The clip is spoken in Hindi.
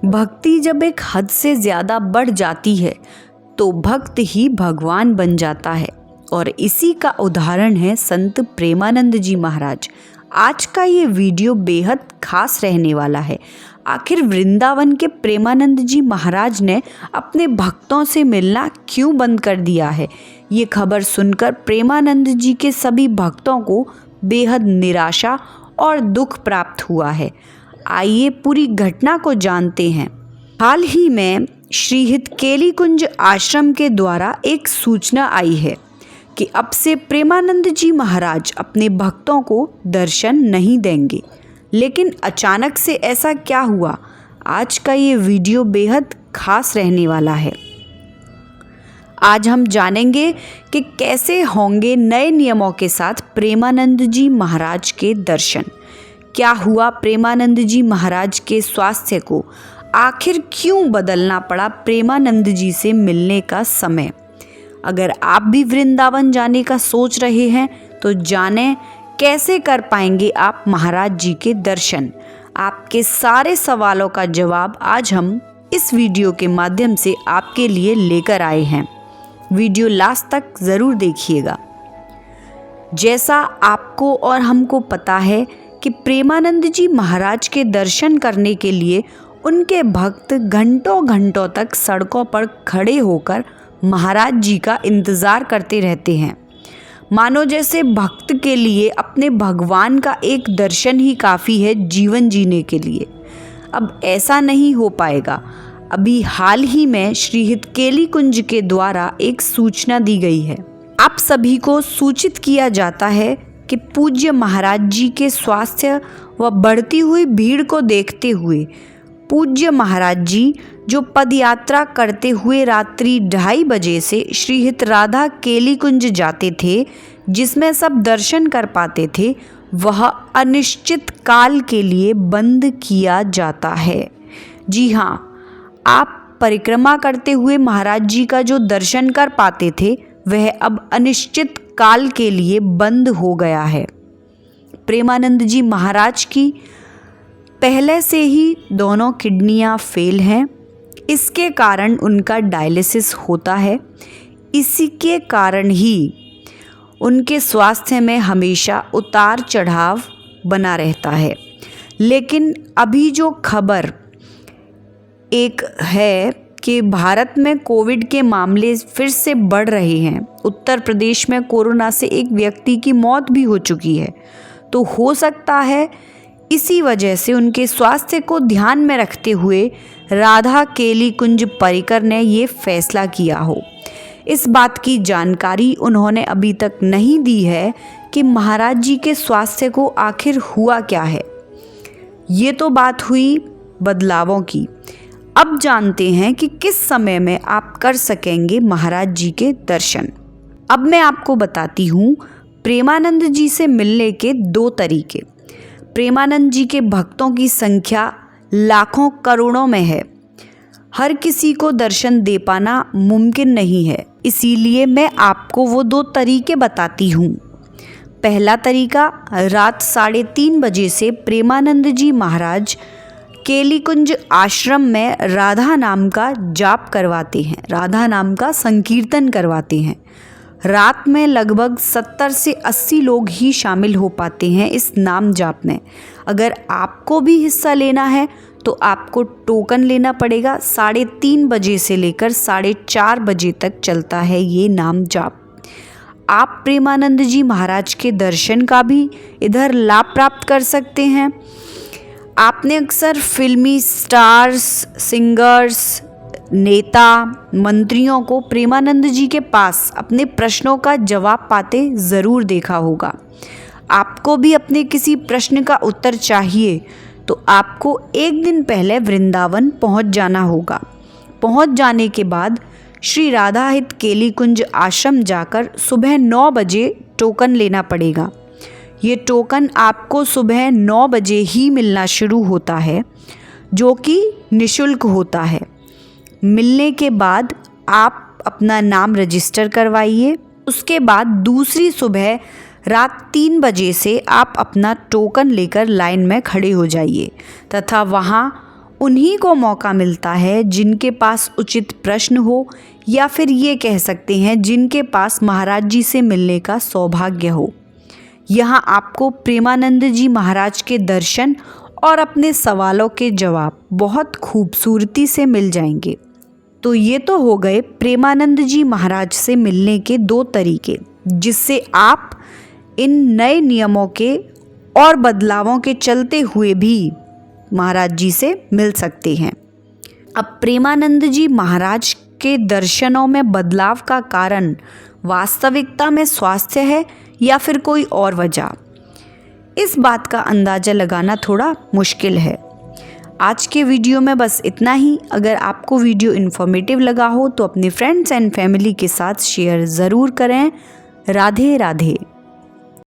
भक्ति जब एक हद से ज़्यादा बढ़ जाती है तो भक्त ही भगवान बन जाता है, और इसी का उदाहरण है संत प्रेमानंद जी महाराज। आज का ये वीडियो बेहद खास रहने वाला है। आखिर वृंदावन के प्रेमानंद जी महाराज ने अपने भक्तों से मिलना क्यों बंद कर दिया है? ये खबर सुनकर प्रेमानंद जी के सभी भक्तों को बेहद निराशा और दुख प्राप्त हुआ है। आइए पूरी घटना को जानते हैं। हाल ही में श्रीहित केली कुंज आश्रम के द्वारा एक सूचना आई है कि अब से प्रेमानंद जी महाराज अपने भक्तों को दर्शन नहीं देंगे। लेकिन अचानक से ऐसा क्या हुआ? आज का ये वीडियो बेहद खास रहने वाला है। आज हम जानेंगे कि कैसे होंगे नए नियमों के साथ प्रेमानंद जी महाराज के दर्शन। क्या हुआ प्रेमानंद जी महाराज के स्वास्थ्य को? आखिर क्यों बदलना पड़ा प्रेमानंद जी से मिलने का समय? अगर आप भी वृंदावन जाने का सोच रहे हैं तो जानें कैसे कर पाएंगे आप महाराज जी के दर्शन। आपके सारे सवालों का जवाब आज हम इस वीडियो के माध्यम से आपके लिए लेकर आए हैं। वीडियो लास्ट तक ज़रूर देखिएगा। जैसा आपको और हमको पता है कि प्रेमानंद जी महाराज के दर्शन करने के लिए उनके भक्त घंटों घंटों तक सड़कों पर खड़े होकर महाराज जी का इंतज़ार करते रहते हैं, मानो जैसे भक्त के लिए अपने भगवान का एक दर्शन ही काफ़ी है जीवन जीने के लिए। अब ऐसा नहीं हो पाएगा। अभी हाल ही में श्रीहित केली कुंज के द्वारा एक सूचना दी गई है। आप सभी को सूचित किया जाता है कि पूज्य महाराज जी के स्वास्थ्य व बढ़ती हुई भीड़ को देखते हुए पूज्य महाराज जी जो पदयात्रा करते हुए रात्रि 2:30 बजे से श्रीहित राधा केली कुंज जाते थे, जिसमें सब दर्शन कर पाते थे, वह अनिश्चित काल के लिए बंद किया जाता है। जी हाँ, आप परिक्रमा करते हुए महाराज जी का जो दर्शन कर पाते थे वह अब अनिश्चित काल के लिए बंद हो गया है। प्रेमानंद जी महाराज की पहले से ही दोनों किडनियां फेल हैं। इसके कारण उनका डायलिसिस होता है। इसी के कारण ही उनके स्वास्थ्य में हमेशा उतार चढ़ाव बना रहता है। लेकिन अभी जो खबर एक है कि भारत में कोविड के मामले फिर से बढ़ रहे हैं। उत्तर प्रदेश में कोरोना से एक व्यक्ति की मौत भी हो चुकी है। तो हो सकता है इसी वजह से उनके स्वास्थ्य को ध्यान में रखते हुए राधा केली कुंज परिकर ने ये फैसला किया हो। इस बात की जानकारी उन्होंने अभी तक नहीं दी है कि महाराज जी के स्वास्थ्य को आखिर हुआ क्या है। ये तो बात हुई बदलावों की। अब जानते हैं कि किस समय में आप कर सकेंगे महाराज जी के दर्शन। अब मैं आपको बताती हूँ प्रेमानंद जी से मिलने के 2 तरीके। प्रेमानंद जी के भक्तों की संख्या लाखों करोड़ों में है। हर किसी को दर्शन दे पाना मुमकिन नहीं है, इसीलिए मैं आपको वो 2 तरीके बताती हूँ। पहला तरीका, रात 3:30 बजे से प्रेमानंद जी महाराज केली कुंज आश्रम में राधा नाम का जाप करवाते हैं, राधा नाम का संकीर्तन करवाते हैं। रात में लगभग 70 से 80 लोग ही शामिल हो पाते हैं इस नाम जाप में। अगर आपको भी हिस्सा लेना है तो आपको टोकन लेना पड़ेगा। 3:30 बजे से लेकर 4:30 बजे तक चलता है ये नाम जाप। आप प्रेमानंद जी महाराज के दर्शन का भी इधर लाभ प्राप्त कर सकते हैं। आपने अक्सर फिल्मी स्टार्स, सिंगर्स, नेता, मंत्रियों को प्रेमानंद जी के पास अपने प्रश्नों का जवाब पाते ज़रूर देखा होगा। आपको भी अपने किसी प्रश्न का उत्तर चाहिए तो आपको एक दिन पहले वृंदावन पहुंच जाना होगा। पहुंच जाने के बाद श्री राधाहित केली कुंज आश्रम जाकर सुबह 9 बजे टोकन लेना पड़ेगा। ये टोकन आपको सुबह 9 बजे ही मिलना शुरू होता है, जो कि निःशुल्क होता है। मिलने के बाद आप अपना नाम रजिस्टर करवाइए। उसके बाद दूसरी सुबह रात 3 बजे से आप अपना टोकन लेकर लाइन में खड़े हो जाइए तथा वहाँ उन्हीं को मौका मिलता है जिनके पास उचित प्रश्न हो, या फिर ये कह सकते हैं जिनके पास महाराज जी से मिलने का सौभाग्य हो। यहाँ आपको प्रेमानंद जी महाराज के दर्शन और अपने सवालों के जवाब बहुत खूबसूरती से मिल जाएंगे। तो ये तो हो गए प्रेमानंद जी महाराज से मिलने के 2 तरीके, जिससे आप इन नए नियमों के और बदलावों के चलते हुए भी महाराज जी से मिल सकते हैं। अब प्रेमानंद जी महाराज के दर्शनों में बदलाव का कारण वास्तविकता में स्वास्थ्य है या फिर कोई और वजह, इस बात का अंदाज़ा लगाना थोड़ा मुश्किल है। आज के वीडियो में बस इतना ही। अगर आपको वीडियो इन्फॉर्मेटिव लगा हो तो अपने फ्रेंड्स एंड फैमिली के साथ शेयर ज़रूर करें। राधे राधे।